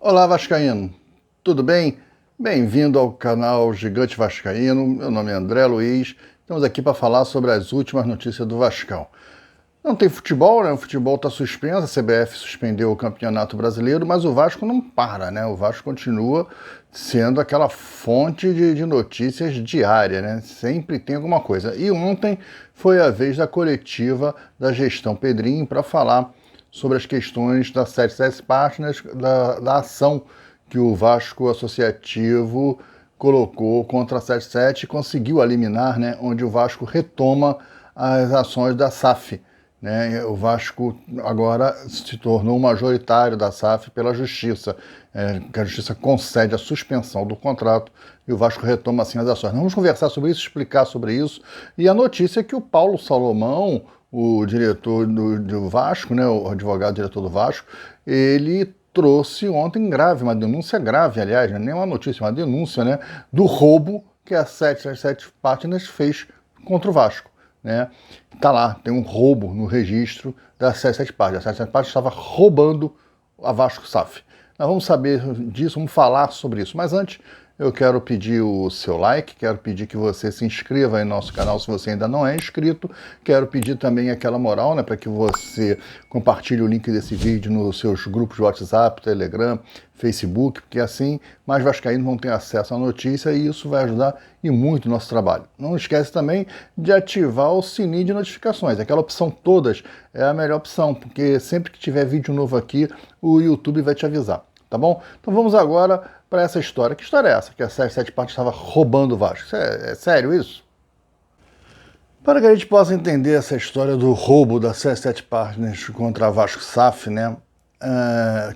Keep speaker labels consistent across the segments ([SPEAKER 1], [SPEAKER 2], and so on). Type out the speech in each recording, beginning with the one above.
[SPEAKER 1] Olá, Vascaíno, tudo bem? Bem-vindo ao canal Gigante Vascaíno, meu nome é André Luiz, estamos aqui para falar sobre as últimas notícias do Vascão. Não tem futebol, né? O futebol está suspenso, a CBF suspendeu o Campeonato Brasileiro, mas o Vasco não para, né? O Vasco continua sendo aquela fonte de notícias diária, né? Sempre tem alguma coisa. E ontem foi a vez da coletiva da gestão Pedrinho para falar sobre as questões da 77 Partners, da ação que o Vasco Associativo colocou contra a 77 e conseguiu eliminar, né? Onde o Vasco retoma as ações da SAF. Né? O Vasco agora se tornou majoritário da SAF pela Justiça, que a Justiça concede a suspensão do contrato e o Vasco retoma assim as ações. Vamos conversar sobre isso, explicar sobre isso. E a notícia é que o Paulo Salomão, o diretor do Vasco, né, o advogado diretor do Vasco, ele trouxe ontem uma denúncia grave, aliás, não é nem uma notícia, uma denúncia, né, do roubo que a 77 Partners fez contra o Vasco. Né? Tá lá, tem um roubo no registro da 77 Partners. A 77 Partners estava roubando a Vasco SAF. Nós vamos saber disso, vamos falar sobre isso. Mas antes, eu quero pedir o seu like, quero pedir que você se inscreva aí no nosso canal se você ainda não é inscrito. Quero pedir também aquela moral, né, para que você compartilhe o link desse vídeo nos seus grupos de WhatsApp, Telegram, Facebook, porque assim mais vascaínos vão ter acesso à notícia e isso vai ajudar e muito o nosso trabalho. Não esquece também de ativar o sininho de notificações. Aquela opção todas é a melhor opção, porque sempre que tiver vídeo novo aqui, o YouTube vai te avisar, tá bom? Então vamos agora para essa história. Que história é essa? Que a 77 Partners estava roubando o Vasco. É sério isso? Para que a gente possa entender essa história do roubo da 77 Partners contra a Vasco SAF, né?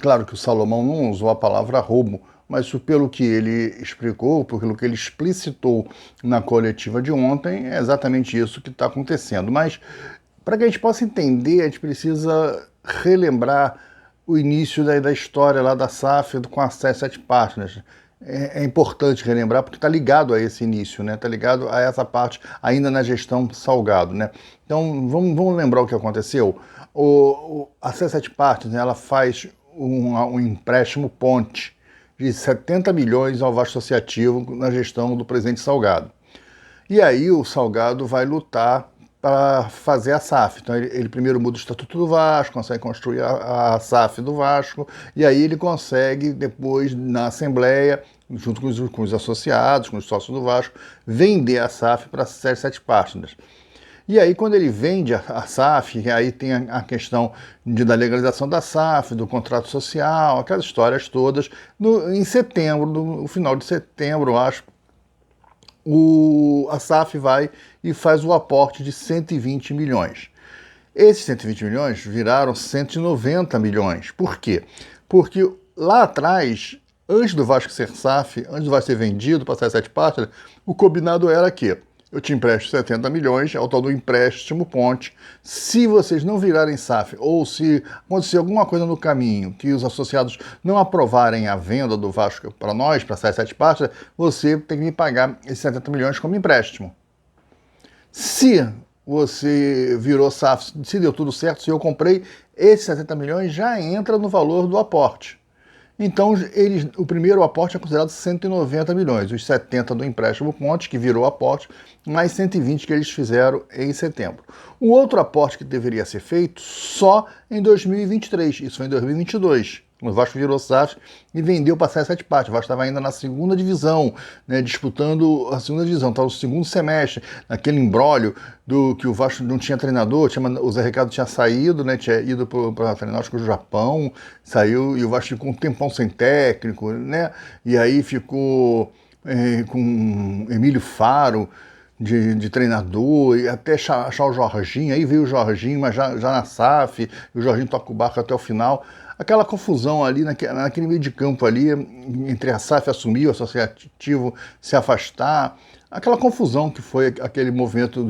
[SPEAKER 1] Claro que o Salomão não usou a palavra roubo, mas isso, pelo que ele explicou, pelo que ele explicitou na coletiva de ontem, é exatamente isso que está acontecendo. Mas, para que a gente possa entender, a gente precisa relembrar o início da história lá da SAF com a 77 Partners. É importante relembrar porque está ligado a esse início, né? Está ligado a essa parte ainda na gestão Salgado, né? Então vamos lembrar o que aconteceu. A 77 Partners, né, ela faz um empréstimo ponte de 70 milhões ao Vasco Associativo na gestão do presidente Salgado. E aí o Salgado vai lutar para fazer a SAF. Então ele primeiro muda o Estatuto do Vasco, consegue construir a SAF do Vasco, e aí ele consegue depois, na Assembleia, junto com os associados, com os sócios do Vasco, vender a SAF para as 77 Partners. E aí, quando ele vende a SAF, aí tem a questão da legalização da SAF, do contrato social, aquelas histórias todas. Em setembro, no final de setembro, eu acho, a SAF vai e faz o aporte de 120 milhões. Esses 120 milhões viraram 190 milhões. Por quê? Porque lá atrás, antes do Vasco ser SAF, antes do Vasco ser vendido para a 77 Partners, o combinado era que eu te empresto 70 milhões, é o tal do empréstimo ponte. Se vocês não virarem SAF, ou se acontecer alguma coisa no caminho, que os associados não aprovarem a venda do Vasco para nós, para a 77 Partners, você tem que me pagar esses 70 milhões como empréstimo. Se você virou SAF, se deu tudo certo, se eu comprei, esses 70 milhões já entra no valor do aporte. Então, o primeiro aporte é considerado 190 milhões, os 70 do empréstimo ponte, que virou aporte, mais 120 que eles fizeram em setembro. O outro aporte que deveria ser feito só em 2023, isso foi em 2022. O Vasco virou SAF e vendeu para a 77 Partners. O Vasco estava ainda na segunda divisão, né, disputando a segunda divisão, estava no segundo semestre, naquele imbróglio que o Vasco não tinha treinador, o Zé Ricardo tinha saído, né, tinha ido para treinar acho que o Japão, saiu e o Vasco ficou um tempão sem técnico, né, e aí ficou com Emílio Faro de treinador, e até achar o Jorginho, aí veio o Jorginho, mas já na SAF, e o Jorginho toca o barco até o final. Aquela confusão ali, naquele meio de campo ali, entre a SAF assumir, o associativo se afastar, aquela confusão que foi aquele movimento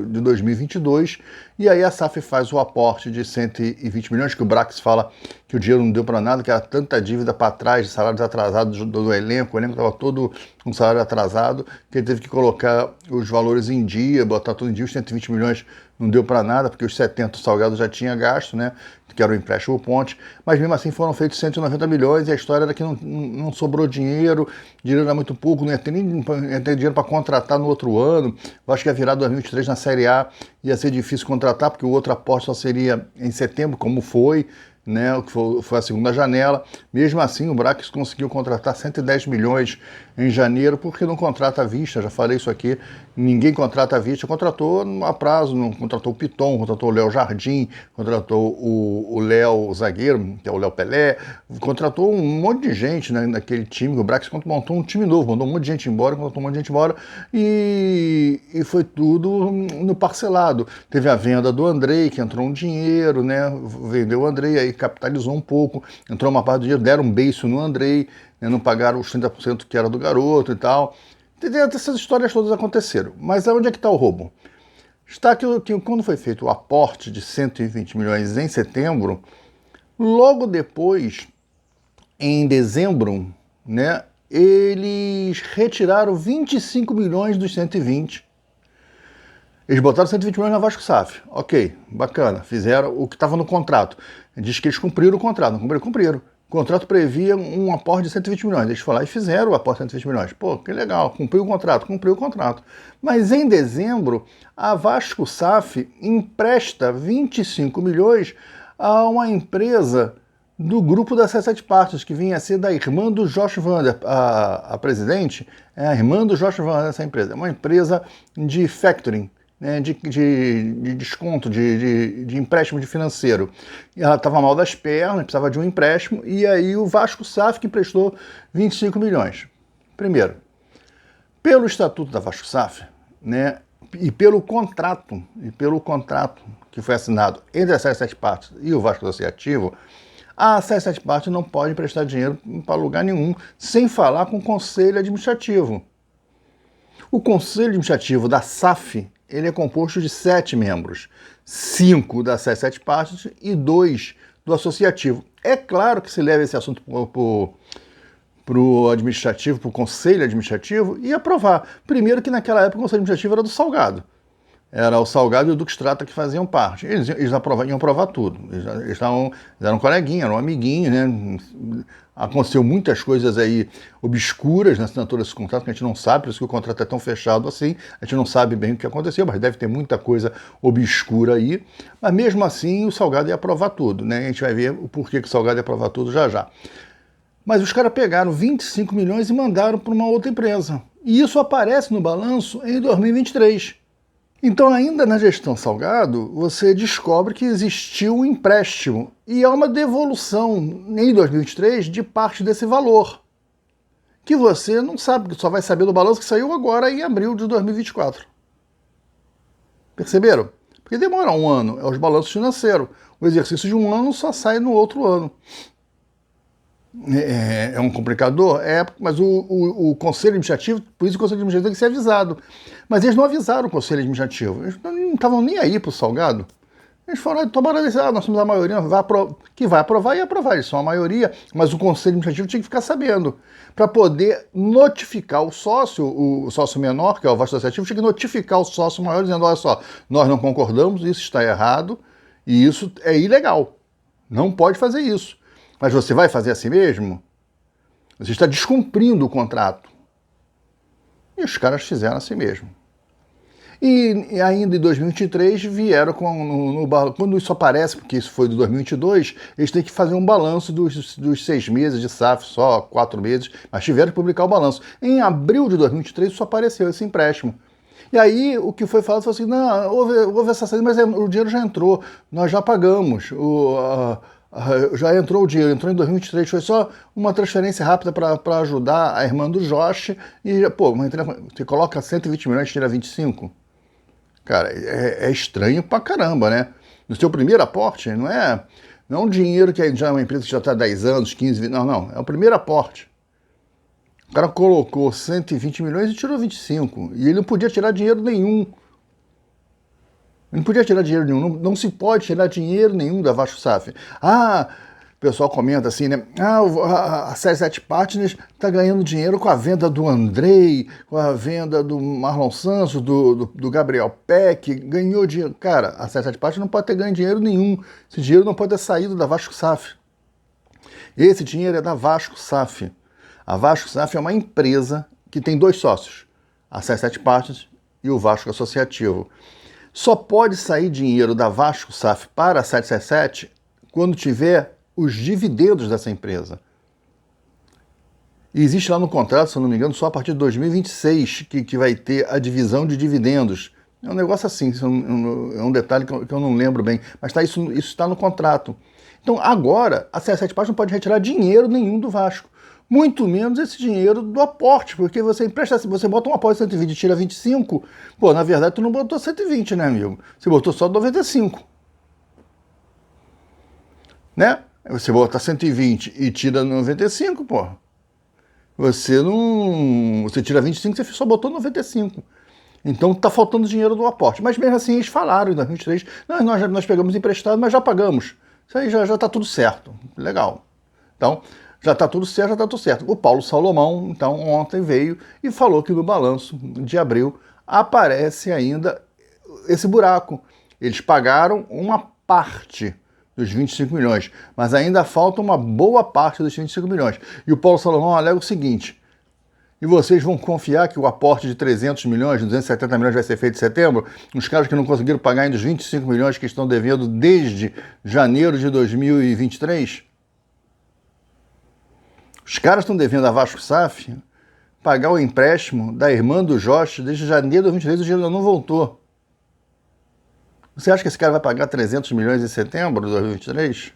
[SPEAKER 1] de 2022, e aí a SAF faz o aporte de 120 milhões, que o Brax fala que o dinheiro não deu para nada, que era tanta dívida para trás, de salários atrasados do elenco, o elenco estava todo com salário atrasado, que ele teve que colocar os valores em dia, botar tudo em dia, os 120 milhões não deu para nada, porque os 70 o Salgado já tinha gasto, né? Que era o empréstimo Ponte, mas mesmo assim foram feitos 190 milhões e a história era que não sobrou dinheiro, dinheiro era muito pouco, não ia ter nem ia ter dinheiro para contratar no outro ano. Eu acho que ia virar 2023 na Série A, ia ser difícil contratar, porque o outro aporte só seria em setembro, como foi, né, que foi a segunda janela. Mesmo assim, o Brax conseguiu contratar 110 milhões em janeiro, porque não contrata à vista, já falei isso aqui, ninguém contrata à vista, contratou a prazo, não contratou o Piton, contratou o Léo Jardim, contratou o Léo zagueiro, que é o Léo Pelé, contratou um monte de gente, né, naquele time, o Brax montou um time novo, mandou um monte de gente embora, contratou um monte de gente embora, e foi tudo no parcelado. Teve a venda do Andrei, que entrou um dinheiro, né, vendeu o Andrei, aí capitalizou um pouco, entrou uma parte do dinheiro, deram um beiço no Andrei, né, não pagaram os 30% que era do garoto e tal. Essas histórias todas aconteceram. Mas onde é que está o roubo? Está que quando foi feito o aporte de 120 milhões em setembro, logo depois, em dezembro, né, eles retiraram 25 milhões dos 120. Eles botaram 120 milhões na Vasco SAF. Ok, bacana. Fizeram o que estava no contrato. Diz que eles cumpriram o contrato. Não cumpriram? Cumpriram. O contrato previa um aporte de 120 milhões. Eles foram lá e fizeram o aporte de 120 milhões. Pô, que legal. Cumpriu o contrato. Cumpriu o contrato. Mas em dezembro, a Vasco SAF empresta 25 milhões a uma empresa do grupo das 17 partes, que vinha a ser da irmã do Josh Vander. A presidente é a irmã do Josh Vander, essa empresa. É uma empresa de factoring, né, de desconto, de empréstimo de financeiro. E ela estava mal das pernas, precisava de um empréstimo, e aí o Vasco SAF que emprestou 25 milhões. Primeiro, pelo estatuto da Vasco SAF, né, e pelo contrato que foi assinado entre as 17 partes e o Vasco Associativo, a 17 partes não pode emprestar dinheiro para lugar nenhum, sem falar com o Conselho Administrativo. O Conselho Administrativo da SAF, ele é composto de 7 membros, 5 das 17 partes e 2 do associativo. É claro que se leva esse assunto para o administrativo, para o Conselho Administrativo, e aprovar. Primeiro que naquela época o Conselho Administrativo era do Salgado. Era o Salgado e o Duque Strata que faziam parte. Eles iam aprovar tudo. Eles eram coleguinhas, eram amiguinhos, né? Aconteceu muitas coisas aí obscuras na assinatura desse contrato, que a gente não sabe, por isso que o contrato é tão fechado assim. A gente não sabe bem o que aconteceu, mas deve ter muita coisa obscura aí. Mas mesmo assim, o Salgado ia aprovar tudo, né? A gente vai ver o porquê que o Salgado ia aprovar tudo já já. Mas os caras pegaram 25 milhões e mandaram para uma outra empresa. E isso aparece no balanço em 2023. Então, ainda na gestão Salgado, você descobre que existiu um empréstimo e há uma devolução em 2023 de parte desse valor, que você não sabe, só vai saber do balanço que saiu agora em abril de 2024. Perceberam? Porque demora um ano, é os balanços financeiros. O exercício de um ano só sai no outro ano. É um complicador? É, mas o Conselho Administrativo, por isso o Conselho Administrativo tem que ser avisado. Mas eles não avisaram o Conselho Administrativo. Eles não estavam nem aí para o Salgado. Eles falaram, tomaram a decisão, nós somos a maioria, que vai aprovar e aprovar. Eles são a maioria, mas o Conselho Administrativo tinha que ficar sabendo. Para poder notificar o sócio menor, que é o Vasco Associativo, tinha que notificar o sócio maior, dizendo, olha só, nós não concordamos, isso está errado, e isso é ilegal. Não pode fazer isso. Mas você vai fazer assim mesmo? Você está descumprindo o contrato. E os caras fizeram assim mesmo. E ainda em 2023 vieram quando isso aparece, porque isso foi de 2022, eles têm que fazer um balanço dos 6 meses de SAF, só 4 meses, mas tiveram que publicar o balanço. Em abril de 2023 isso apareceu, esse empréstimo. E aí o que foi falado foi assim, não, houve essa saída, mas o dinheiro já entrou, nós já pagamos, já entrou o dinheiro, entrou em 2023, foi só uma transferência rápida para ajudar a irmã do Josh, e, pô, você coloca 120 milhões e tira 25? Cara, é estranho pra caramba, né? No seu primeiro aporte, não é um dinheiro que já é uma empresa que já está há 10 anos, 15, 20, não, é o primeiro aporte. O cara colocou 120 milhões e tirou 25, e ele não podia tirar dinheiro nenhum. Não podia tirar dinheiro nenhum, não se pode tirar dinheiro nenhum da Vasco SAF. Ah, o pessoal comenta assim, né? A C7 Partners está ganhando dinheiro com a venda do Andrei, com a venda do Marlon Santos, do Gabriel Peck, ganhou dinheiro. Cara, a C7 Partners não pode ter ganho dinheiro nenhum. Esse dinheiro não pode ter saído da Vasco SAF. Esse dinheiro é da Vasco SAF. A Vasco SAF é uma empresa que tem 2 sócios, a C7 Partners e o Vasco Associativo. Só pode sair dinheiro da Vasco SAF para a 777 quando tiver os dividendos dessa empresa. E existe lá no contrato, se eu não me engano, só a partir de 2026 que vai ter a divisão de dividendos. É um negócio assim, é um detalhe que eu não lembro bem, mas isso está no contrato. Então agora a 777 Partners não pode retirar dinheiro nenhum do Vasco. Muito menos esse dinheiro do aporte, porque você empresta, você bota um aporte de 120 e tira 25, pô, na verdade tu não botou 120, né, amigo? Você botou só 95. Né? Você bota 120 e tira 95, pô. Você tira 25, você só botou 95. Então tá faltando dinheiro do aporte. Mas mesmo assim eles falaram em 2023, nós pegamos emprestado, mas já pagamos. Isso aí já tá tudo certo. Legal. Então, já está tudo certo, já está tudo certo. O Paulo Salomão, então, ontem veio e falou que no balanço de abril aparece ainda esse buraco. Eles pagaram uma parte dos 25 milhões, mas ainda falta uma boa parte dos 25 milhões. E o Paulo Salomão alega o seguinte: e vocês vão confiar que o aporte de 300 milhões, 270 milhões vai ser feito em setembro? Os caras que não conseguiram pagar ainda os 25 milhões que estão devendo desde janeiro de 2023? Os caras estão devendo a Vasco SAF pagar o empréstimo da irmã do Jorge desde janeiro de 2023, o dinheiro ainda não voltou. Você acha que esse cara vai pagar 300 milhões em setembro de 2023?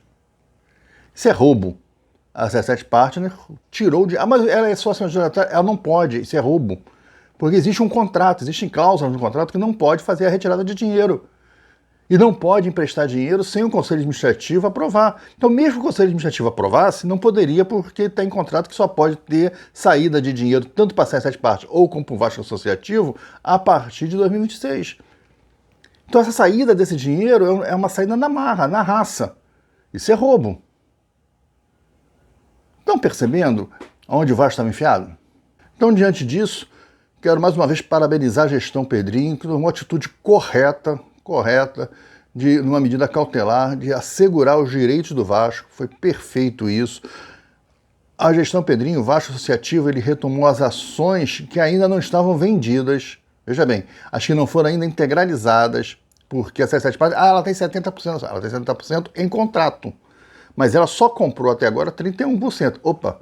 [SPEAKER 1] Isso é roubo. A 17 Partner tirou de... mas ela é sócia majoritária, ela não pode, isso é roubo. Porque existe um contrato, existem cláusulas no contrato que não pode fazer a retirada de dinheiro. E não pode emprestar dinheiro sem o Conselho Administrativo aprovar. Então, mesmo que o Conselho Administrativo aprovasse, não poderia, porque está em contrato que só pode ter saída de dinheiro, tanto para a 17 Partners ou como para o Vasco Associativo, a partir de 2026. Então, essa saída desse dinheiro é uma saída na marra, na raça. Isso é roubo. Estão percebendo onde o Vasco estava enfiado? Então, diante disso, quero mais uma vez parabenizar a gestão Pedrinho, que tomou uma atitude correta, numa medida cautelar, de assegurar os direitos do Vasco. Foi perfeito isso. A gestão Pedrinho, o Vasco Associativo, ele retomou as ações que ainda não estavam vendidas. Veja bem, as que não foram ainda integralizadas, porque a 17 Partners, ela tem 70%, ela tem 70% em contrato, mas ela só comprou até agora 31%. Opa,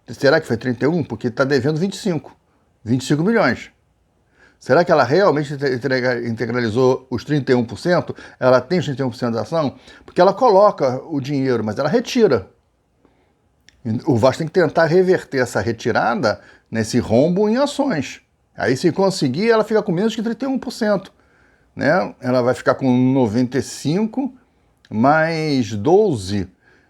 [SPEAKER 1] será que foi 31%? Porque está devendo 25 milhões. Será que ela realmente integralizou os 31%? Ela tem os 31% da ação? Porque ela coloca o dinheiro, mas ela retira. O Vasco tem que tentar reverter essa retirada nesse rombo em ações. Aí, se conseguir, ela fica com menos que 31%. Né? Ela vai ficar com 95 mais 12,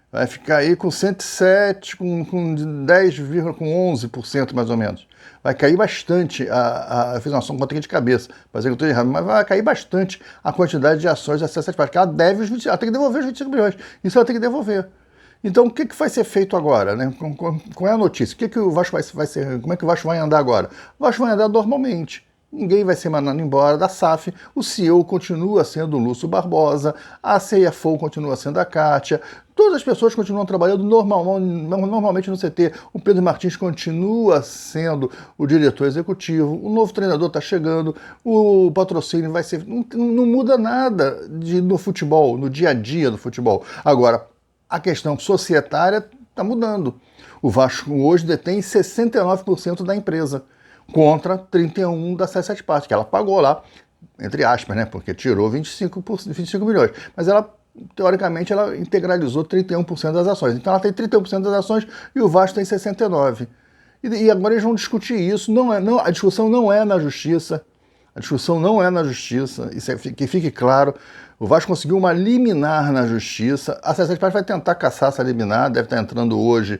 [SPEAKER 1] vai ficar aí com 107, com 10, com 11% mais ou menos. Vai cair bastante, eu fiz uma conta de cabeça, fazer que eu estou errado, mas vai cair bastante a quantidade de ações da 17 Partners, porque ela deve ela tem que devolver os 25 milhões, isso ela tem que devolver. Então, o que vai ser feito agora? Né? Qual é a notícia? O Vasco vai ser? Como é que o Vasco vai andar agora? O Vasco vai andar normalmente. Ninguém vai ser mandado embora da SAF, o CEO continua sendo o Lúcio Barbosa, a CFO continua sendo a Kátia, todas as pessoas continuam trabalhando normalmente no CT, o Pedro Martins continua sendo o diretor executivo, o novo treinador está chegando, o patrocínio vai ser... Não muda nada no futebol, no dia a dia do futebol. Agora, a questão societária está mudando. O Vasco hoje detém 69% da empresa, contra 31% da 17 Partners, que ela pagou lá, entre aspas, né, porque tirou 25 milhões. Mas ela, teoricamente, ela integralizou 31% das ações. Então ela tem 31% das ações e o Vasco tem 69%. E agora eles vão discutir isso. A discussão não é na justiça. A discussão não é na justiça. Que fique claro. O Vasco conseguiu uma liminar na justiça. A 17 Partners vai tentar caçar essa liminar, deve estar entrando hoje.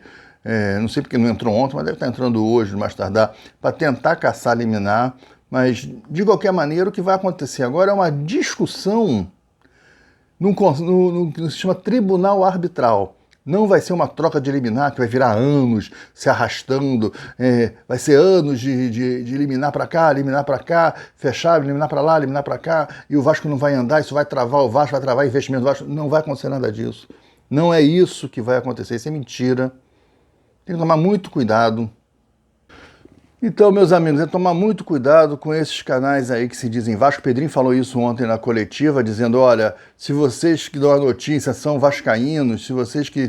[SPEAKER 1] Não sei porque não entrou ontem, mas deve estar entrando hoje, mais tardar, para tentar caçar liminar. Mas, de qualquer maneira, o que vai acontecer agora é uma discussão no que se chama tribunal arbitral. Não vai ser uma troca de liminar que vai virar anos se arrastando, vai ser anos de liminar para cá, fechar, liminar para lá, liminar para cá, e o Vasco não vai andar, isso vai travar o Vasco, vai travar o investimento do Vasco. Não vai acontecer nada disso. Não é isso que vai acontecer, isso é mentira. Tem que tomar muito cuidado. Então, meus amigos, é tomar muito cuidado com esses canais aí que se dizem Vasco. O Pedrinho falou isso ontem na coletiva, dizendo, olha, se vocês que dão a notícia são vascaínos, se vocês que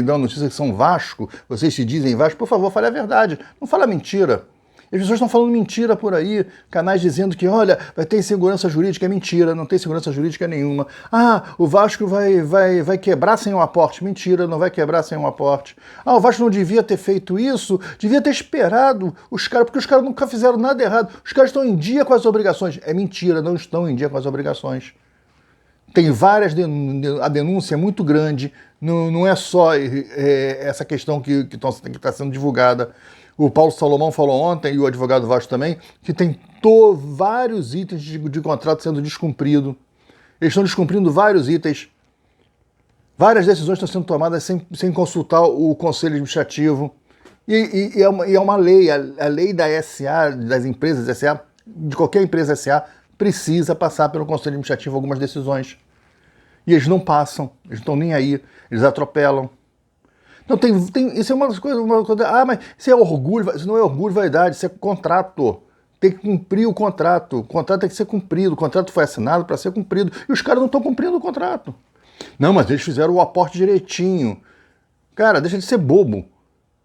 [SPEAKER 1] dão a notícia que são Vasco, vocês se dizem Vasco, por favor, fale a verdade, não fala mentira. As pessoas estão falando mentira por aí, canais dizendo que, olha, vai ter insegurança jurídica, é mentira, não tem segurança jurídica nenhuma. Ah, o Vasco vai quebrar sem um aporte. Mentira, não vai quebrar sem um aporte. Ah, o Vasco não devia ter feito isso, devia ter esperado os caras, porque os caras nunca fizeram nada errado. Os caras estão em dia com as obrigações. É mentira, não estão em dia com as obrigações. Tem várias a denúncia é muito grande, não é só essa questão que está sendo divulgada. O Paulo Salomão falou ontem, e o advogado Vasco também, que tem vários itens de contrato sendo descumprido. Eles estão descumprindo vários itens. Várias decisões estão sendo tomadas sem consultar o Conselho Administrativo. E é uma lei, a lei da SA, das empresas SA, de qualquer empresa SA, precisa passar pelo Conselho Administrativo algumas decisões. E eles não passam, eles não estão nem aí, eles atropelam. Então isso é uma coisa, mas isso é orgulho, isso não é orgulho, vaidade, isso é contrato. Tem que cumprir o contrato tem que ser cumprido, o contrato foi assinado para ser cumprido, e os caras não estão cumprindo o contrato. Não, mas eles fizeram o aporte direitinho. Cara, deixa de ser bobo.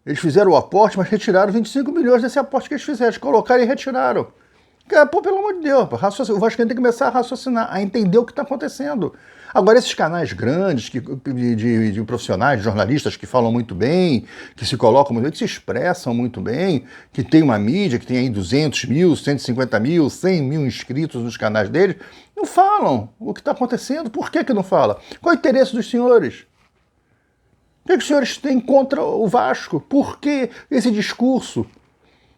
[SPEAKER 1] Eles fizeram o aporte, mas retiraram 25 milhões desse aporte que eles fizeram, eles colocaram e retiraram. Cara, pô, pelo amor de Deus, o Vasco tem que começar a raciocinar, a entender o que está acontecendo. Agora, esses canais grandes de profissionais, de jornalistas que falam muito bem, que se colocam muito bem, que se expressam muito bem, que tem uma mídia, que tem aí 200 mil, 150 mil, 100 mil inscritos nos canais deles, não falam o que está acontecendo. Por que não fala? Qual é o interesse dos senhores? O que os senhores têm contra o Vasco? Por que esse discurso?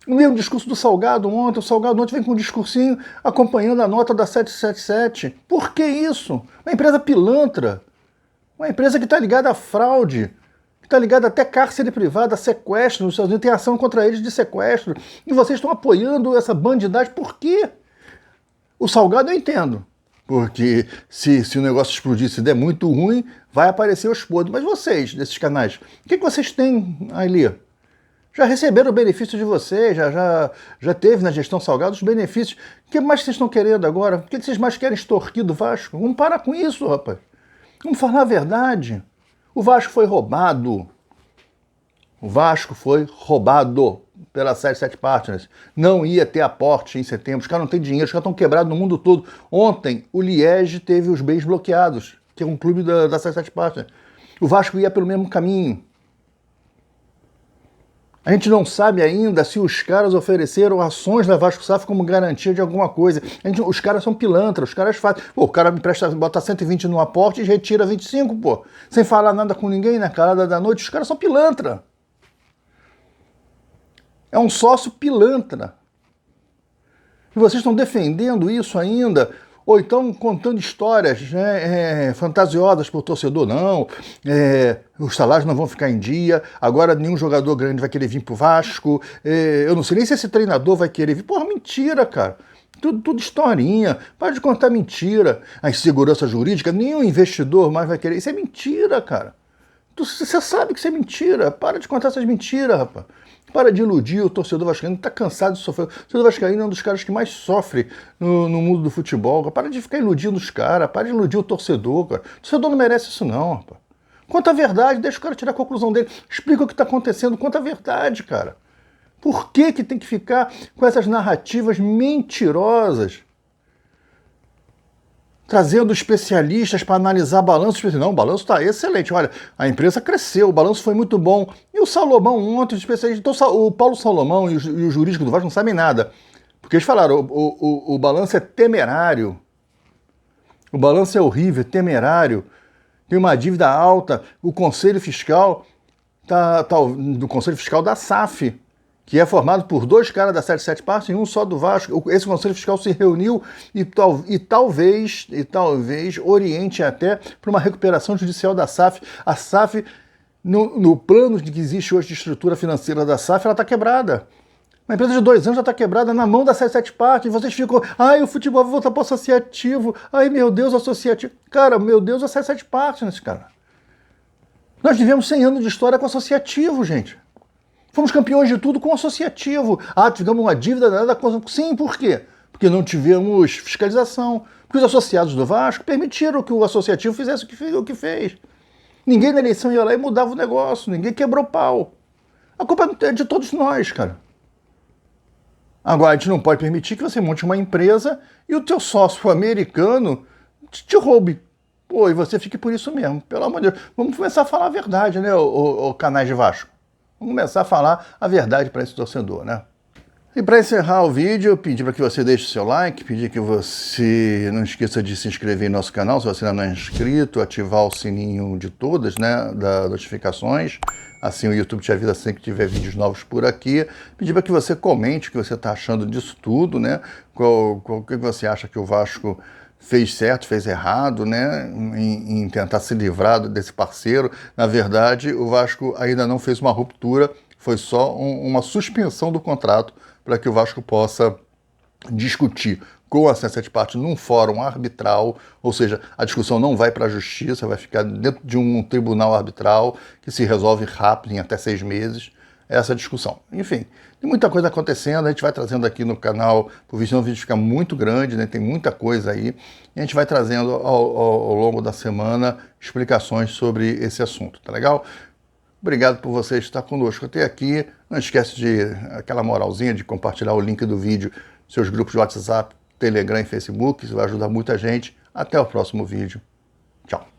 [SPEAKER 1] O mesmo discurso do Salgado ontem. O Salgado ontem vem com um discursinho acompanhando a nota da 777. Por que isso? Uma empresa pilantra. Uma empresa que está ligada à fraude. Que está ligada até cárcere privado, a sequestro. Nos Estados Unidos tem ação contra eles de sequestro. E vocês estão apoiando essa bandidagem. Por quê? O Salgado eu entendo. Porque se o negócio explodir, se der muito ruim, vai aparecer os podres. Mas vocês, desses canais, o que vocês têm ali? Já receberam o benefício de vocês, já teve na gestão Salgado os benefícios. O que mais vocês estão querendo agora? O que vocês mais querem extorquir do Vasco? Vamos parar com isso, rapaz. Vamos falar a verdade. O Vasco foi roubado. O Vasco foi roubado pela 77 Partners. Não ia ter aporte em setembro. Os caras não têm dinheiro, os caras estão quebrados no mundo todo. Ontem, o Liege teve os bens bloqueados, que é um clube da 77 Partners. O Vasco ia pelo mesmo caminho. A gente não sabe ainda se os caras ofereceram ações da Vasco SAF como garantia de alguma coisa. Os caras são pilantras, os caras fazem. Pô, o cara me presta, bota 120 no aporte e retira 25, pô. Sem falar nada com ninguém na calada da noite. Os caras são pilantra. É um sócio pilantra. E vocês estão defendendo isso ainda? Ou então contando histórias fantasiosas para o torcedor, não, os salários não vão ficar em dia, agora nenhum jogador grande vai querer vir para o Vasco, eu não sei nem se esse treinador vai querer vir. Porra, mentira, cara. Tudo historinha, para de contar mentira. A insegurança jurídica, nenhum investidor mais vai querer. Isso é mentira, cara. Você sabe que isso é mentira. Para de contar essas mentiras, rapaz. Para de iludir o torcedor vascaíno, está cansado de sofrer. O torcedor vascaíno é um dos caras que mais sofre no mundo do futebol. Para de ficar iludindo os caras, para de iludir o torcedor, cara. O torcedor não merece isso não, rapaz. Conta a verdade, deixa o cara tirar a conclusão dele. Explica o que está acontecendo, conta a verdade, cara. Por que tem que ficar com essas narrativas mentirosas? Trazendo especialistas para analisar balanço. Não, o balanço está excelente. Olha, a empresa cresceu, o balanço foi muito bom. E o Salomão ontem, os especialistas... Então, o Paulo Salomão e o jurídico do Vasco não sabem nada. Porque eles falaram, o balanço é temerário. O balanço é horrível, temerário. Tem uma dívida alta. O Conselho Fiscal, do Conselho Fiscal da SAF, que é formado por 2 caras da 77 Partners e um só do Vasco. Esse Conselho Fiscal se reuniu e talvez oriente até para uma recuperação judicial da SAF. A SAF no plano de que existe hoje de estrutura financeira da SAF, ela está quebrada. Uma empresa de 2 anos já está quebrada na mão das 7 partes. Vocês ficam, ai, o futebol vai voltar para o associativo. Ai, meu Deus, associativo. Cara, meu Deus, as 7 partes nesse cara. Nós vivemos 100 anos de história com associativo, gente. Fomos campeões de tudo com associativo. Ah, tivemos uma dívida danada com... Sim, por quê? Porque não tivemos fiscalização. Porque os associados do Vasco permitiram que o associativo fizesse o que fez. Ninguém na eleição ia lá e mudava o negócio. Ninguém quebrou pau. A culpa é de todos nós, cara. Agora, a gente não pode permitir que você monte uma empresa e o teu sócio americano te roube. Pô, e você fique por isso mesmo. Pelo amor de Deus. Vamos começar a falar a verdade, né, o canais de Vasco? Vamos começar a falar a verdade para esse torcedor, né? E para encerrar o vídeo, eu pedi para que você deixe o seu like, pedi que você não esqueça de se inscrever em nosso canal, se você ainda não é inscrito, ativar o sininho de todas, né, das notificações, assim o YouTube te avisa sempre que tiver vídeos novos por aqui. Pedi para que você comente o que você está achando disso tudo, né, o que você acha que o Vasco fez certo, fez errado, né, em tentar se livrar desse parceiro. Na verdade, o Vasco ainda não fez uma ruptura, foi só uma suspensão do contrato para que o Vasco possa discutir com as 7 partes num fórum arbitral, ou seja, a discussão não vai para a justiça, vai ficar dentro de um tribunal arbitral que se resolve rápido, em até 6 meses, essa discussão. Enfim, tem muita coisa acontecendo, a gente vai trazendo aqui no canal, por vídeo, o vídeo fica muito grande, né? Tem muita coisa aí, e a gente vai trazendo ao longo da semana explicações sobre esse assunto, tá legal? Obrigado por você estar conosco até aqui. Não esquece de aquela moralzinha de compartilhar o link do vídeo nos seus grupos de WhatsApp, Telegram e Facebook. Isso vai ajudar muita gente. Até o próximo vídeo. Tchau.